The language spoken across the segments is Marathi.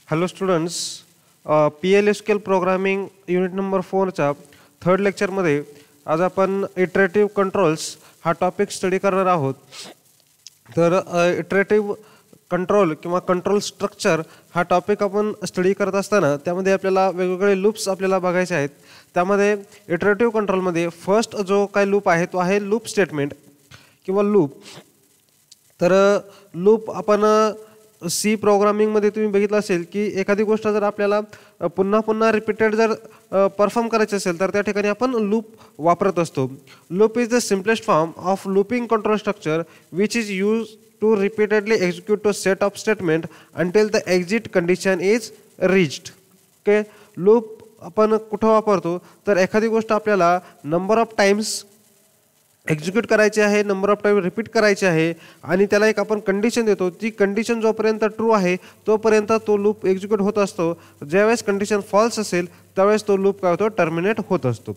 Hello students, PLSQL programming unit number 4च्या थर्ड लेक्चरमध्ये आज आपण इटरेटिव्ह कंट्रोल्स हा टॉपिक स्टडी करणार आहोत. तर इटरेटिव्ह कंट्रोल किंवा कंट्रोल स्ट्रक्चर हा टॉपिक आपण स्टडी करत असताना त्यामध्ये आपल्याला वेगवेगळे लूप्स आपल्याला बघायचे आहेत. त्यामध्ये इटरेटिव्ह कंट्रोलमध्ये फर्स्ट जो काय लूप आहे तो आहे लूप स्टेटमेंट किंवा लूप. तर लूप आपण सी प्रोग्रामिंगमध्ये तुम्ही बघितलं असेल की एखादी गोष्ट जर आपल्याला पुन्हा पुन्हा रिपीटेड जर परफॉर्म करायची असेल तर त्या ठिकाणी आपण लूप वापरत असतो. Loop is the simplest form of looping control structure which is use to repeatedly execute to set of statement until the exit condition is reached. Okay, loop आपण कुठं वापरतो तर एखादी गोष्ट आपल्याला नंबर ऑफ टाइम्स एक्झिक्यूट करायची आहे, नंबर ऑफ टाइम रिपीट करायची आहे आणि त्याला एक आपण कंडिशन देतो. ती कंडिशन जोपर्यंत ट्रू आहे तोपर्यंत तो लूप एक्झिक्यूट होत असतो. ज्यावेळेस कंडिशन फॉल्स असेल त्यावेळेस तो लूप काय होतो, टर्मिनेट होत असतो.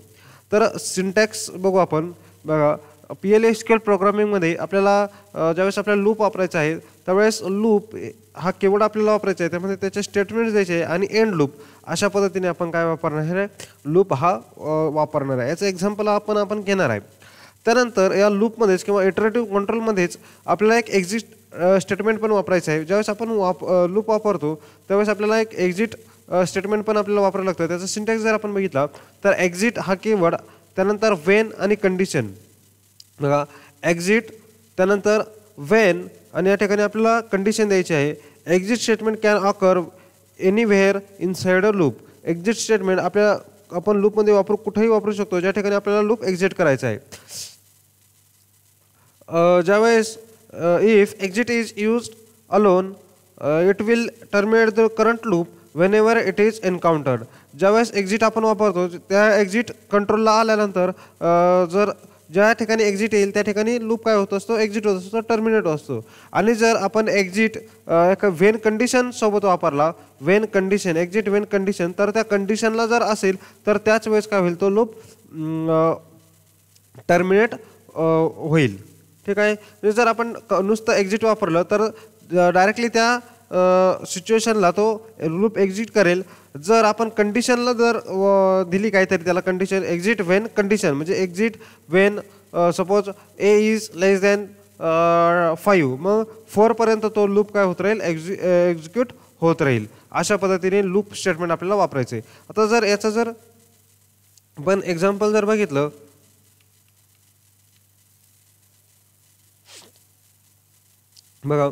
तर सिंटॅक्स बघू आपण. बघा, PLSQL प्रोग्रामिंगमध्ये आपल्याला ज्यावेळेस आपल्याला लूप वापरायचा आहे त्यावेळेस लूप हा केवळ आपल्याला वापरायचा आहे, त्यामध्ये त्याचे स्टेटमेंट्स द्यायचे आहे आणि एंड लूप अशा पद्धतीने आपण काय वापरणार आहे, लूप हा वापरणार आहे. याचं एक्झाम्पल आपण घेणार आहे. त्यानंतर या लूपमध्येच किंवा इटरेटिव्ह कंट्रोलमध्येच आपल्याला एक एक्झिट स्टेटमेंट पण वापरायचं आहे. ज्यावेळेस आपण लूप वापरतो त्यावेळेस आपल्याला एक एक्झिट स्टेटमेंट पण आपल्याला वापरावं लागतं. त्याचा सिंटॅक्स जर आपण बघितला तर एक्झिट हा कीवर्ड, त्यानंतर वेन आणि कंडिशन. बघा, एक्झिट त्यानंतर वेन आणि या ठिकाणी आपल्याला कंडिशन द्यायची आहे. Exit statement can occur anywhere inside a loop. Exit statement आपण लूपमध्ये कुठेही वापरू शकतो ज्या ठिकाणी आपल्याला लूप एक्झिट करायचा आहे. ज्यावेळेस if exit is used alone it will terminate the current loop whenever it is encountered. ज्यावेळेस एक्झिट आपण वापरतो त्या एक्झिट कंट्रोलला आल्यानंतर जर ज्या ठिकाणी एक्झिट येईल त्या ठिकाणी लूप काय होत असतो, एक्झिट होत असतो, टर्मिनेट असतो. आणि जर आपण एक्झिट एक व्हेन कंडिशन सोबत वापरला, when condition, exit when condition, तर त्या कंडिशनला जर असेल तर त्याच वेळेस काय होईल, तो लूप टर्मिनेट होईल. ठीक आहे. जर आपण नुसतं एक्झिट वापरलं तर डायरेक्टली त्या सिच्युएशनला तो लूप एक्झिट करेल. जर आपण कंडिशनला जर दिली काहीतरी त्याला कंडिशन एक्झिट व्हेन कंडिशन, म्हणजे exit when suppose A is less than 5, मग 4 पर्यंत तो लूप काय होत राहील, एक्झिक्यूट होत राहील. अशा पद्धतीने लूप स्टेटमेंट आपल्याला वापरायचं आहे. आता जर याचं जर पण एक्झाम्पल जर बघितलं, बघा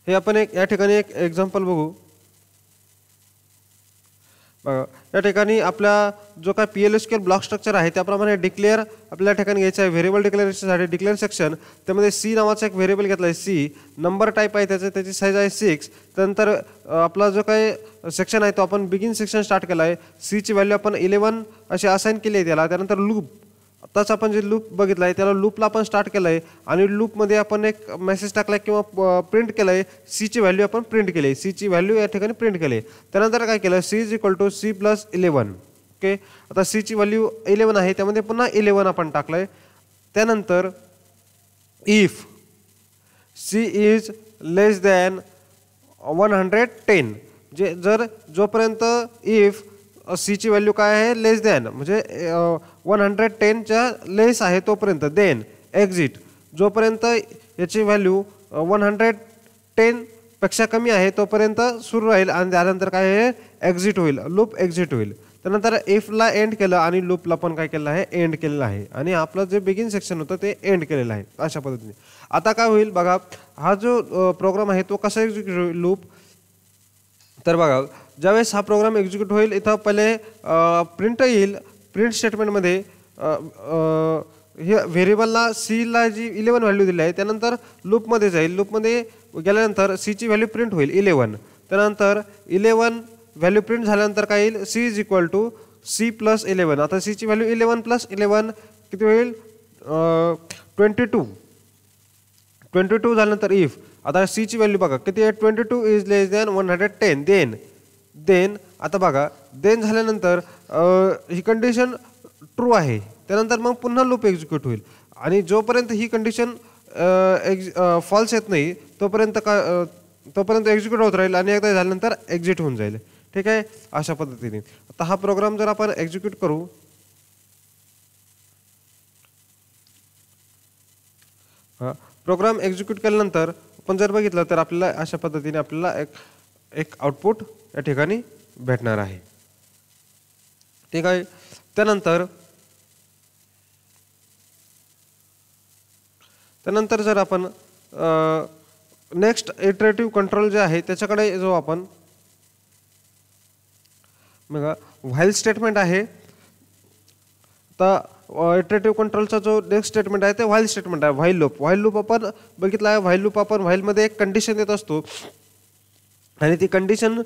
हे आपण या ठिकाणी एक एक्झाम्पल बघू. बघा, या ठिकाणी आपला जो काय PLSQL ब्लॉक स्ट्रक्चर आहे त्याप्रमाणे डिक्लेअर आपल्या ठिकाणी घ्यायचं आहे. व्हेरिएबल डिक्लेरेशनसाठी डिक्लेअर सेक्शन, त्यामध्ये सी नावाचा एक व्हेरिएबल घेतला आहे. सी नंबर टाईप आहे, त्याची साईज आहे 6. त्यानंतर आपला जो काही सेक्शन आहे तो आपण बिगिन सेक्शन स्टार्ट केला आहे. सीची व्हॅल्यू आपण 11 अशी असाइन केली आहे त्याला. त्यानंतर लूप, आताच आपण जे लूप बघितलं आहे त्याला लूपला आपण स्टार्ट केलं आहे आणि लूपमध्ये आपण एक मेसेज टाकला किंवा प्रिंट केलं आहे. सीची व्हॅल्यू आपण प्रिंट केली आहे, सीची व्हॅल्यू या ठिकाणी प्रिंट केली आहे. त्यानंतर काय केलं, C is equal to C plus 11. Okay, आता सीची व्हॅल्यू 11 आहे, त्यामध्ये पुन्हा 11 आपण टाकलं आहे. त्यानंतर if C is less than 110, जे जर जोपर्यंत इफ सीची व्हॅल्यू काय आहे, लेस दॅन म्हणजे 110च्या लेस आहे तोपर्यंत, देन एक्झिट जोपर्यंत याची व्हॅल्यू 110 पेक्षा कमी आहे तोपर्यंत सुरू राहील आणि त्यानंतर काय आहे, एक्झिट होईल, लूप एक्झिट होईल. त्यानंतर इफला एंड केलं आणि लूपला पण काय केलं आहे, एंड केलेलं आहे आणि आपलं जे बिगिन सेक्शन होतं ते एंड केलेलं आहे. अशा पद्धतीने आता काय होईल बघा, हा जो प्रोग्राम आहे तो कसा एक्झिक्यूट होईल लूप. तर बघा, ज्यावेळेस हा प्रोग्राम एक्झिक्यूट होईल इथं पहिले प्रिंट येईल. प्रिंट स्टेटमेंटमध्ये हे व्हेरिएबलला सीला जी 11 व्हॅल्यू दिली आहे त्यानंतर लूपमध्ये जाईल. लूपमध्ये गेल्यानंतर सीची व्हॅल्यू प्रिंट होईल 11. त्यानंतर 11 व्हॅल्यू प्रिंट झाल्यानंतर काय येईल, C is equal to C plus 11. आता सीची व्हॅल्यू 11 प्लस 11 किती होईल, 22 झाल्यानंतर इफ आता सीची व्हॅल्यू बघा किती आहे, 22 इज लेस दॅन 110. देन आता बघा, देन झाल्यानंतर ही कंडिशन ट्रू आहे, त्यानंतर मग पुन्हा लूप एक्झिक्यूट होईल आणि जोपर्यंत ही कंडिशन फॉल्स येत नाही तोपर्यंत तोपर्यंत एक्झिक्यूट होत राहील आणि एकदा झाल्यानंतर एक्झिट होऊन जाईल. ठीक आहे, अशा पद्धतीने. आता हा प्रोग्राम जर आपण एक्झिक्यूट करू, प्रोग्राम एक्झिक्यूट केल्यानंतर आपण जर बघितलं तर आपल्याला अशा पद्धतीने आपल्याला एक आउटपुट या ठिकाणी भेटणार आहे. ठीक आहे. त्यानंतर जर आपण नेक्स्ट इटरेटिव्ह कंट्रोल जे आहे त्याच्याकडे जो आपण बघा व्हाईल स्टेटमेंट आहे. तर इटरेटिव्ह कंट्रोलचा जो नेक्स्ट स्टेटमेंट आहे ते व्हाईल स्टेटमेंट आहे. व्हाईल लूप आपण बघितलं आहे. व्हाईल लूप आपण व्हाईलमध्ये एक कंडिशन देत असतो आणि ती कंडिशन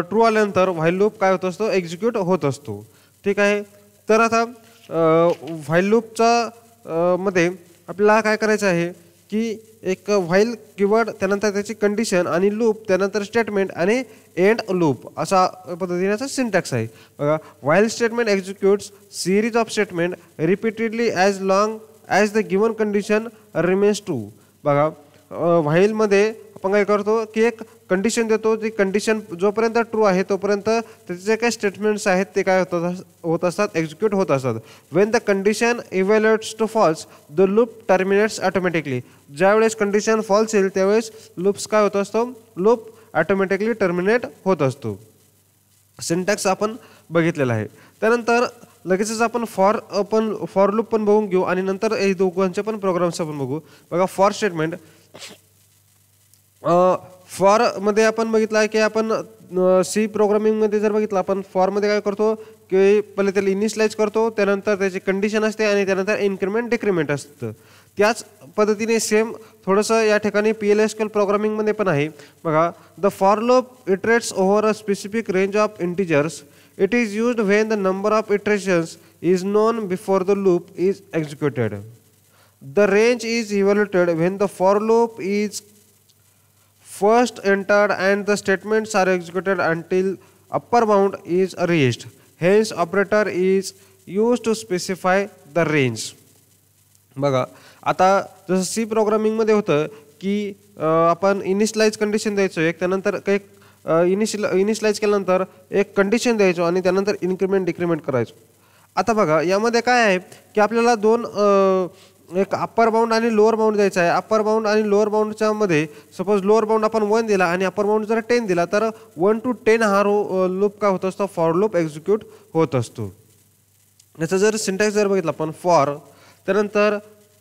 ट्रू आल्यानंतर व्हाईल लूप काय होत असतो, एक्झिक्यूट होत असतो. ठीक आहे. तर आता व्हाईल लूपचा मध्ये आपल्याला काय करायचं आहे की एक व्हाईल कीवर्ड, त्यानंतर त्याची कंडिशन आणि लूप, त्यानंतर स्टेटमेंट आणि एंड लूप असा पद्धतीने सिंटॅक्स आहे. बघा, while statement executes series of statement repeatedly as long as the given condition remains true. बघा, व्हाईलमध्ये आपण काय करतो की एक कंडिशन देतो, ती कंडिशन जोपर्यंत ट्रू आहे तोपर्यंत त्याचे जे काही स्टेटमेंट्स आहेत ते काय होत असतात, एक्झिक्यूट होत असतात. When the condition evaluates to false the loop terminates automatically. ज्यावेळेस कंडिशन फॉल्स येईल त्यावेळेस लूप्स काय होत असतो, लूप ऑटोमॅटिकली टर्मिनेट होत असतो. सिंटॅक्स आपण बघितलेला आहे. त्यानंतर लगेचच आपण फॉर लूप पण बघून घेऊ आणि नंतर हे दोघांचे पण प्रोग्राम्स आपण बघू. बघा, फॉर स्टेटमेंट, फॉर मध्ये आपण बघितलं आहे की आपण सी प्रोग्रामिंगमध्ये जर बघितलं आपण फॉरमध्ये काय करतो की पहिले त्याला इनिशियलाइज करतो, त्यानंतर त्याची कंडिशन असते आणि त्यानंतर इन्क्रिमेंट डिक्रिमेंट असतं. त्याच पद्धतीने सेम थोडंसं या ठिकाणी PLSQL प्रोग्रामिंगमध्ये पण आहे. बघा, the for loop iterates over a specific range of integers. It is used when the number of iterations is known before the loop is executed. The range is evaluated when the for loop is first entered and the statements are executed until upper bound is reached. Hence operator is used to specify the range. बघा, आता जसं सी प्रोग्रामिंगमध्ये होतं की आपण इनिशियलाइज कंडिशन द्यायचो एक, त्यानंतर काही इनिशियलाइज केल्यानंतर एक कंडिशन द्यायचो आणि त्यानंतर इन्क्रिमेंट डिक्रिमेंट करायचो. आता बघा, यामध्ये काय आहे की आपल्याला दोन एक अप्पर बाउंड आणि लोअर बाउंड द्यायचा आहे. अप्पर बाउंड आणि लोअर बाउंडच्या मध्ये सपोज लोअर बाउंड आपण 1 दिला आणि अप्पर बाउंड जर 10 दिला तर 1 to 10 हा लूप काय होत असतो, फॉर लूप एक्झिक्यूट होत असतो. याचा जर सिंटॅक्स जर बघितला आपण फॉर, त्यानंतर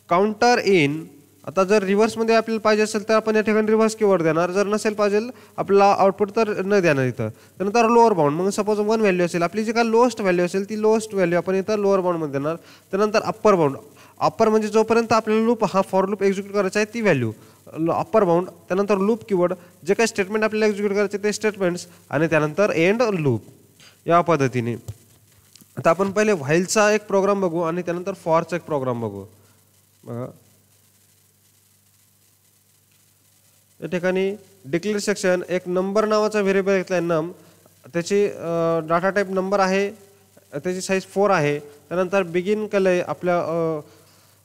काउंटर इन. आता जर रिव्हर्समध्ये आपल्याला पाहिजे असेल तर आपण या ठिकाणी रिव्हर्स कीवर्ड देणार, जर नसेल पाहिजे आपल्याला आउटपुट तर न देणार इथं. त्यानंतर लोअर बाउंड, मग सपोज 1 व्हॅल्यू असेल आपली, जी काय लोएस्ट व्हॅल्यू असेल ती लोएस्ट व्हॅल्यू आपण इथं लोअर बाउंडमध्ये देणार. त्यानंतर अप्पर बाउंड, अप्पर म्हणजे जोपर्यंत आपल्याला लूप हा फॉर लूप एक्झिक्यूट करायचा आहे ती व्हॅल्यू अप्पर बाउंड. त्यानंतर लूप कीवर्ड, जे काही स्टेटमेंट आपल्याला एक्झिक्यूट करायचे ते स्टेटमेंट्स आणि त्यानंतर एंड लूप. या पद्धतीने आता आपण पहिले व्हाईलचा एक प्रोग्राम बघू आणि त्यानंतर फॉरचा एक प्रोग्राम बघू. बघा, या ठिकाणी डिक्लेअर सेक्शन एक नंबर नावाचा व्हेरिएबल घेतला आहे नम, त्याची डाटा टाईप नंबर आहे, त्याची साईज 4 आहे. त्यानंतर बिगिन केलं आहे आपल्या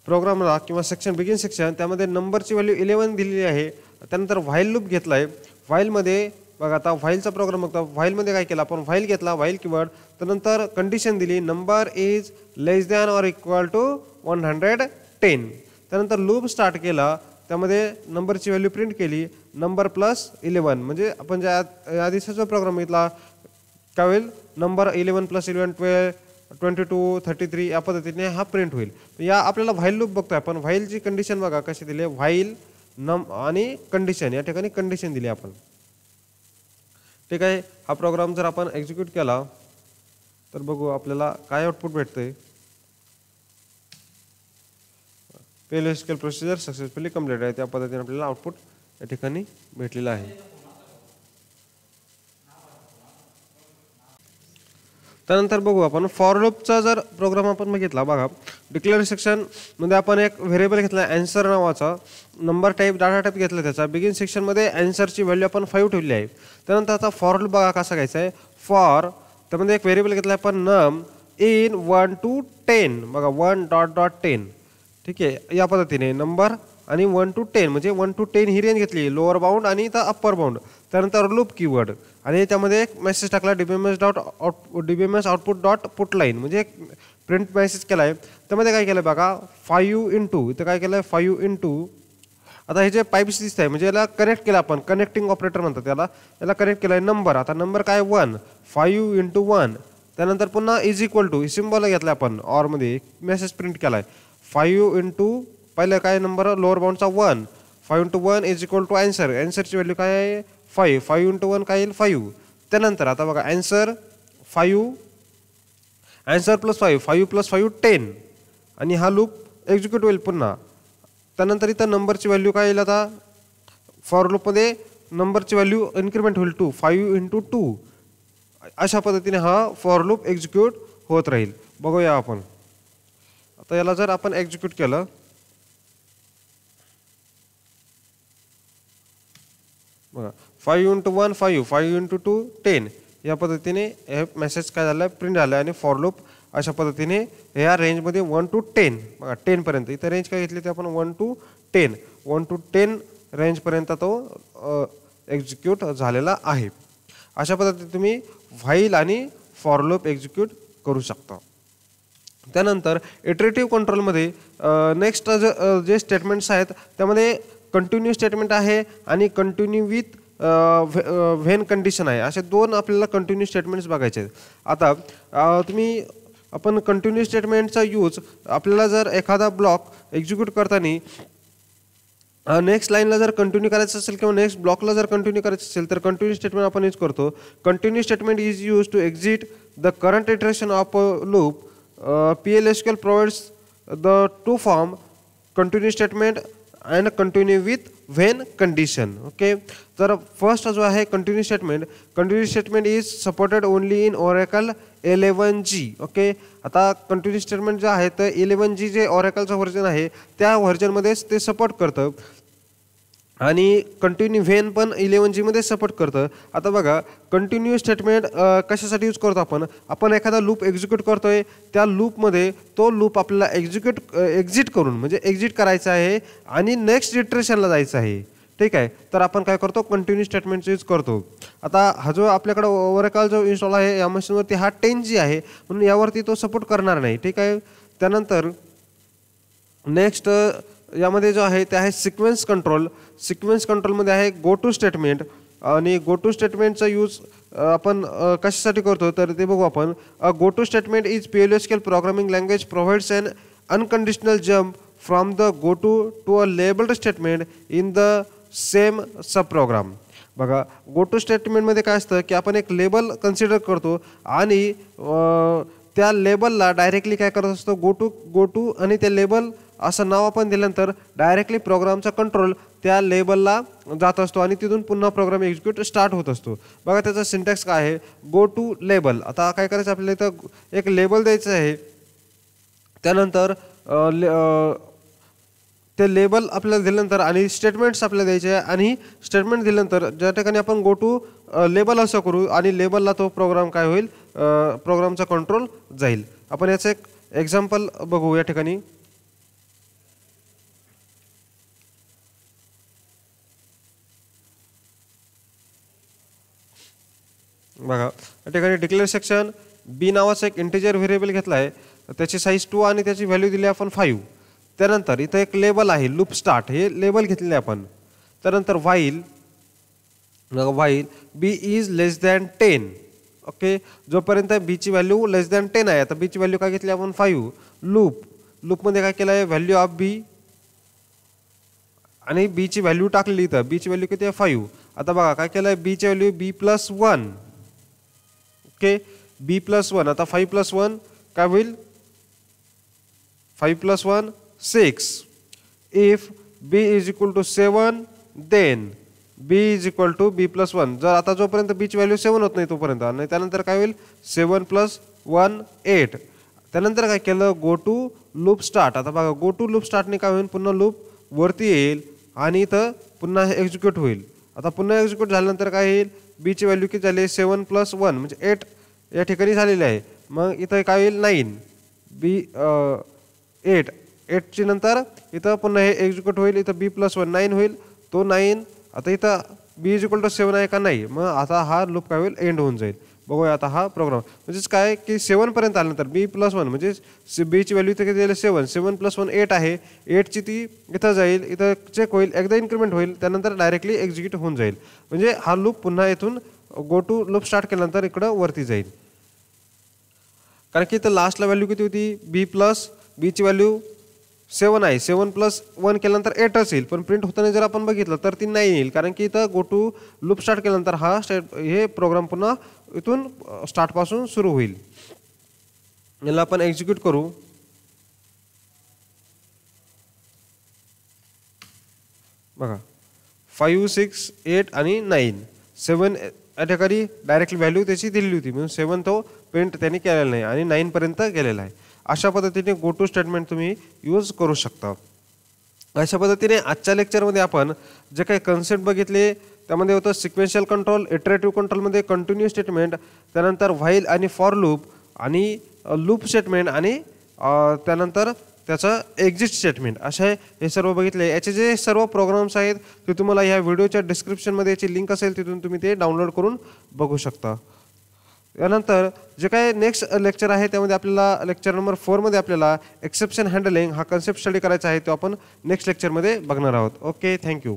प्रोग्रामला किंवा सेक्शन बिगिन सेक्शन, त्यामध्ये नंबरची व्हॅल्यू 11 दिलेली आहे. त्यानंतर व्हाईल लूप घेतला आहे. व्हाईलमध्ये बघा, आता व्हाईलचा प्रोग्राम बघता. व्हाईलमध्ये काय केलं आपण, व्हाईल घेतला, व्हाईल कीवर्ड, त्यानंतर कंडिशन दिली number is less than or equal to 110. त्यानंतर लूप स्टार्ट केला, त्यामध्ये नंबरची व्हॅल्यू प्रिंट केली, नंबर प्लस 11. म्हणजे आपण ज्या आधीचा जो प्रोग्राम घेतला काय होईल, नंबर 11 + 11 12 22 33 या पद्धतीने हा प्रिंट होईल. या आपल्याला व्हाईल लूप बघतोय आपण. व्हाईलची कंडिशन बघा कशी दिली, व्हाईल आणि कंडिशन, या ठिकाणी कंडिशन दिली आपण. ठीक आहे. हा प्रोग्राम जर आपण एक्झिक्यूट केला तर बघू आपल्याला काय आउटपुट भेटतंय. PLSQL प्रोसिजर सक्सेसफुली कंप्लीट आहे, त्या पद्धतीने आपल्याला आउटपुट या ठिकाणी भेटलेलं आहे. त्यानंतर बघू आपण फॉर लूपचा जर प्रोग्राम आपण बघितला. बघा, डिक्लेअर सेक्शनमध्ये आपण एक व्हेरिएबल घेतला ॲन्सर नावाचा, नंबर टाईप डाटा टाईप घेतला त्याचा. बिगिन सेक्शनमध्ये ॲन्सरची व्हॅल्यू आपण 5 ठेवली आहे. त्यानंतर आता फॉर लूप बघा कसा घ्यायचा आहे. फॉर, त्यामध्ये एक व्हेरिएबल घेतला आहे आपण नम इन 1 to 10. बघा, 1.10. ठीक आहे. या पद्धतीने नंबर आणि 1 to 10 म्हणजे 1 to 10 ही रेंज घेतली, लोअर बाउंड आणि इथं अप्पर बाउंड. त्यानंतर लूप कीवर्ड आणि त्यामध्ये एक मेसेज टाकला DBMS output dot put line म्हणजे एक प्रिंट मेसेज केला आहे. त्यामध्ये काय केलं बघा 5 इथं काय केलं 5 आता हे जे पाईप्स दिसत आहे म्हणजे याला कनेक्ट केलं आपण, कनेक्टिंग ऑपरेटर म्हणतात याला कनेक्ट केलं आहे नंबर. आता नंबर काय 1 5 × 1. त्यानंतर पुन्हा इज इक्वल टू सिम्बॉल घेतला आपण ऑरमध्ये मेसेज प्रिंट केला आहे 5 पहिलं काय नंबर लोअर बाउंडचा 1 5 × 1 इज इक्वल टू आन्सर. आन्सरची व्हॅल्यू काय आहे 5 5 × 1 काय येईल 5. त्यानंतर आता बघा आन्सर 5 आन्सर +5 5 + 5 10 आणि हा लूप एक्झिक्यूट होईल पुन्हा. त्यानंतर इथं नंबरची व्हॅल्यू काय येईल आता फॉर लूपमध्ये नंबरची व्हॅल्यू इन्क्रिमेंट होईल 2 5 × 2. अशा पद्धतीने हा फॉर लूप एक्झिक्यूट होत राहील. बघूया आपण आता याला जर आपण एक्झिक्यूट केलं बघा 5 × 1 5 5 × 2 10 या पद्धतीने हे मेसेज काय झालं प्रिंट झालं आणि फॉर लूप अशा पद्धतीने या रेंजमध्ये 1 to 10 बघा 10 पर्यंत इथं रेंज काय घेतली ते आपण 1 to 10 रेंजपर्यंत तो एक्झिक्यूट झालेला आहे. अशा पद्धतीने तुम्ही व्हाईल आणि फॉर लूप एक्झिक्यूट करू शकता. त्यानंतर इटरेटिव्ह कंट्रोलमध्ये नेक्स्ट जे स्टेटमेंट्स आहेत त्यामध्ये कंटिन्यू स्टेटमेंट आहे आणि कंटिन्यू विथ व्हेन कंडिशन आहे. असे दोन आपल्याला कंटिन्यू स्टेटमेंट्स बघायचे आहेत. आता आपण कंटिन्यू स्टेटमेंटचा यूज आपल्याला जर एखादा ब्लॉक एक्झिक्यूट करताना नेक्स्ट लाईनला जर कंटिन्यू करायचं असेल किंवा नेक्स्ट ब्लॉकला जर कंटिन्यू करायचं असेल तर कंटिन्यू स्टेटमेंट आपण यूज करतो. Continue statement is use to exit the current iteration of a loop. PLSQL provides the two form continue statement and continue with when condition. Okay तर फर्स्ट जो आहे continue statement is supported only in Oracle 11G. Okay आता कंटिन्यू स्टेटमेंट जे आहे तर 11G जे ऑरेकलचं व्हर्जन आहे त्या व्हर्जनमध्येच ते सपोर्ट करतं आणि कंटिन्यू व्हेन पण 11G मध्ये सपोर्ट करतं. आता बघा कंटिन्यू स्टेटमेंट कशासाठी यूज करतो आपण एखादा लूप एक्झिक्यूट करतोय त्या लूपमध्ये तो लूप आपल्याला एक्झिट करून म्हणजे एक्झिट करायचा आहे आणि नेक्स्ट इटरेशनला जायचं आहे. ठीक आहे तर आपण काय करतो कंटिन्यू स्टेटमेंट यूज करतो. आता हा जो आपल्याकडे ओरेकल जो इन्स्टॉल आहे या मशीनवरती हा 10G आहे म्हणून यावरती तो सपोर्ट करणार नाही. ठीक आहे त्यानंतर नेक्स्ट यामध्ये जो आहे ते आहे सिक्वेन्स कंट्रोलमध्ये आहे गो टू स्टेटमेंट आणि गो टू स्टेटमेंटचा यूज आपण कशासाठी करतो तर ते बघू आपण. Go to statement is PLSQL programming language provides an unconditional jump from the go to a labelled statement in the same sub program. बघा गो टू स्टेटमेंटमध्ये काय असतं की आपण एक लेबल कन्सिडर करतो आणि त्या लेबलला डायरेक्टली काय करत असतो गो टू आणि ते लेबल असं नाव आपण दिल्यानंतर डायरेक्टली प्रोग्रामचा कंट्रोल त्या लेबलला जात असतो आणि तिथून पुन्हा प्रोग्राम एक्झिक्यूट स्टार्ट होत असतो. बघा त्याचा सिंटॅक्स काय आहे गो टू लेबल. आता काय करायचं आपल्याला इथं एक लेबल द्यायचं आहे. त्यानंतर ते लेबल आपल्याला दिल्यानंतर आणि स्टेटमेंट्स आपल्याला द्यायचे आहे आणि स्टेटमेंट दिल्यानंतर ज्या ठिकाणी आपण गो टू लेबल असं करू आणि लेबलला तो प्रोग्राम काय होईल प्रोग्रामचा कंट्रोल जाईल. आपण याचं एक एक्झाम्पल बघू या ठिकाणी. बघा या ठिकाणी डिक्लेअर सेक्शन बी नावाचा एक इंटिजर व्हेरिएबल घेतला आहे त्याची साईज 2 आणि त्याची व्हॅल्यू दिली आपण 5. त्यानंतर इथं एक लेबल आहे लूप स्टार्ट हे लेबल घेतलेले आपण. त्यानंतर while B is less than 10. Okay जोपर्यंत बीची व्हॅल्यू लेस दॅन 10 आहे. आता बीची व्हॅल्यू काय घेतली आपण 5. लूपमध्ये काय केलं आहे व्हॅल्यू ऑफ बी आणि बीची व्हॅल्यू टाकलेली इथं बीची व्हॅल्यू किती आहे 5. आता बघा काय केलं आहे बीची व्हॅल्यू b+1. ओके b+1 आता 5+1 काय होईल 5+1 6. If b is equal to 7 then b is equal to b+1. जर आता जोपर्यंत b ची व्हॅल्यू 7 होत नाही तोपर्यंत आणि त्यानंतर काय होईल 7 + 1 8. त्यानंतर काय केलं गो टू लूप स्टार्ट. आता बघा गो टू लूप स्टार्टने काय होईल पुन्हा लूप वरती येईल आणि इथं पुन्हा एक्झिक्यूट होईल. आता पुन्हा एक्झिक्यूट झाल्यानंतर काय येईल b ची व्हॅल्यू किती झाली 7 + 1 म्हणजे 8 या ठिकाणी झालेली आहे. मग इथं काय होईल 9 8 8ची नंतर इथं पुन्हा हे एक्झिक्यूट होईल, इथं b+1 9 होईल, तो 9 आता इथं b=7 आहे का नाही, मग आता हा लूप काय होईल एंड होऊन जाईल. बघूया आता हा प्रोग्राम म्हणजेच काय की 7 पर्यंत आल्यानंतर b+1 म्हणजे बीची व्हॅल्यू इथे किती दिली 7 7+1 8 आहे, 8ची ती इथं जाईल, इथं चेक होईल, एकदा इन्क्रिमेंट होईल, त्यानंतर डायरेक्टली एक्झिक्यूट होऊन जाईल. म्हणजे हा लूप पुन्हा इथून गो टू लूप स्टार्ट केल्यानंतर इकडं वरती जाईल. कारण की इथं लास्टला व्हॅल्यू किती होती बीची व्हॅल्यू 7 आहे, 7+1 केल्यानंतर 8च येईल, पण प्रिंट होताना जर आपण बघितलं तर ती नाही येईल, कारण की इथं गो टू लूप स्टार्ट केल्यानंतर हे प्रोग्राम पुन्हा इथून स्टार्टपासून सुरू होईल. याला आपण एक्झिक्यूट करू. बघा 5 6 8 आणि 9 7 या ठिकाणी डायरेक्टली व्हॅल्यू त्याची दिलेली होती, म्हणून 7 तो प्रिंट त्यांनी केलेला नाही आणि 9 पर्यंत गेलेला आहे. अशा पद्धतीने गो टू स्टेटमेंट तुम्ही यूज करू शकता. अशा पद्धतीने आजच्या लेक्चरमध्ये आपण जे काही कन्सेप्ट बघितले त्यामध्ये होतं सिक्वेन्शियल कंट्रोल, इटरेटिव्ह कंट्रोलमध्ये कंटिन्यू स्टेटमेंट, त्यानंतर व्हाईल आणि फॉर लूप आणि लूप स्टेटमेंट आणि त्यानंतर त्याचं एक्झिट स्टेटमेंट, असे हे सर्व बघितले. याचे जे सर्व प्रोग्राम्स आहेत ते तुम्हाला ह्या व्हिडिओच्या डिस्क्रिप्शनमध्ये याची लिंक असेल, तिथून तुम्ही ते डाउनलोड करून बघू शकता. यानंतर जे काय नेक्स्ट लेक्चर आहे त्यामध्ये आपल्याला लेक्चर नंबर 4मध्ये आपल्याला एक्सेप्शन हँडलिंग हा कन्सेप्ट स्टडी करायचा आहे, तो आपण नेक्स्ट लेक्चरमध्ये बघणार आहोत. Okay, thank you.